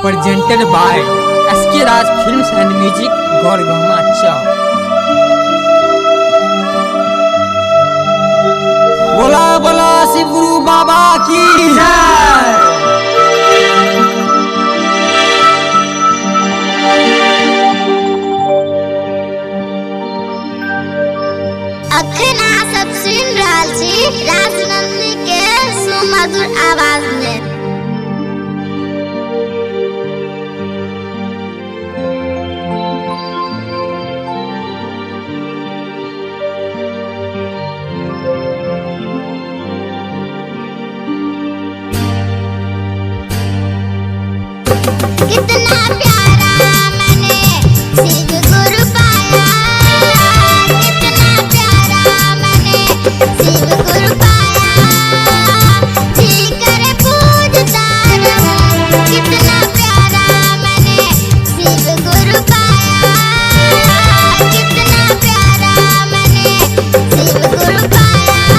presented by SK Raj Films and Music, Gorgama Chowk। बोला बोला शिव गुरु बाबा की जय। अखना सब सुन रहल छी राजनंदी के सुमधुर आवाज में। कितना प्यारा मैंने शिव गुरु पाया, कितना प्यारा मैंने शिव गुरु पाया, जी करे पूजता रहूं। कितना प्यारा मैंने शिव गुरु पाया, कितना प्यारा मैंने शिव गुरु पाया,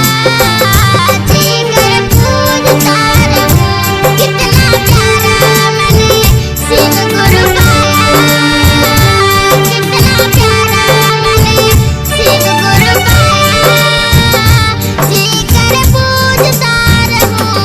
जी करे पूजता रहूं। कितना प्यारा मैंने शिव गुरु पाया, कितना प्यारा मैंने शिव गुरु पाया, जी करे पूजता रहूं।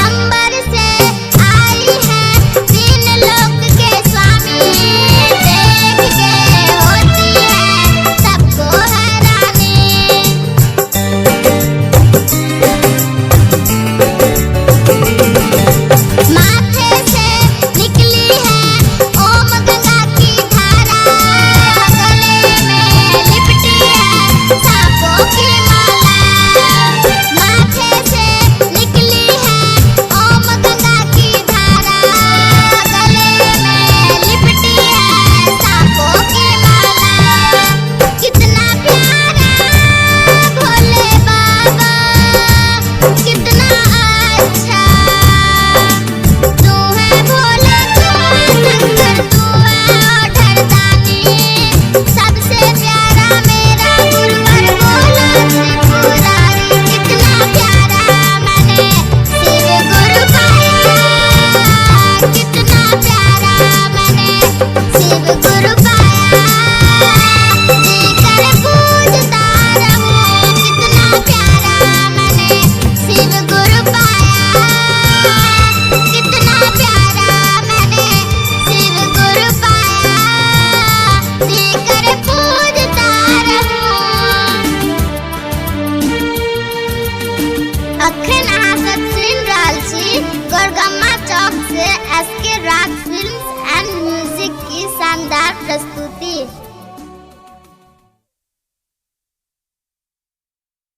अंबर से आई है तीन लोक के स्वामी, देख के होती है सबको हैरानी। माथे से निकली है ओम गंगा की धारा, गले में लिपटी है सांपों की माला। माथे से निकली है ओम गंगा की धारा, गले में लिपटी है सांपों की माला। कितना प्यारा भोले बाबा, कितना अच्छा तू है भोला, तू है शंकर, तू है ओढ़रदानी। सबसे प्यारा मेरा गुरुवर बोला त्रिपुरारी। कितना प्यारा मैंने शिव गुरु पाया, कितना प्यारा मैंने शिव गुरु पाया, जी कर पूजता रहूं। कितना प्यारा मैंने शिव गुरु पाया, कितना प्यारा मैंने शिव गुरु पाया, जी कर पूजता रहूं। अखन अहाँ सब सुनि रहल छी गोरगम्मा चौक से SK Raj films and music की शानदार प्रस्तुति।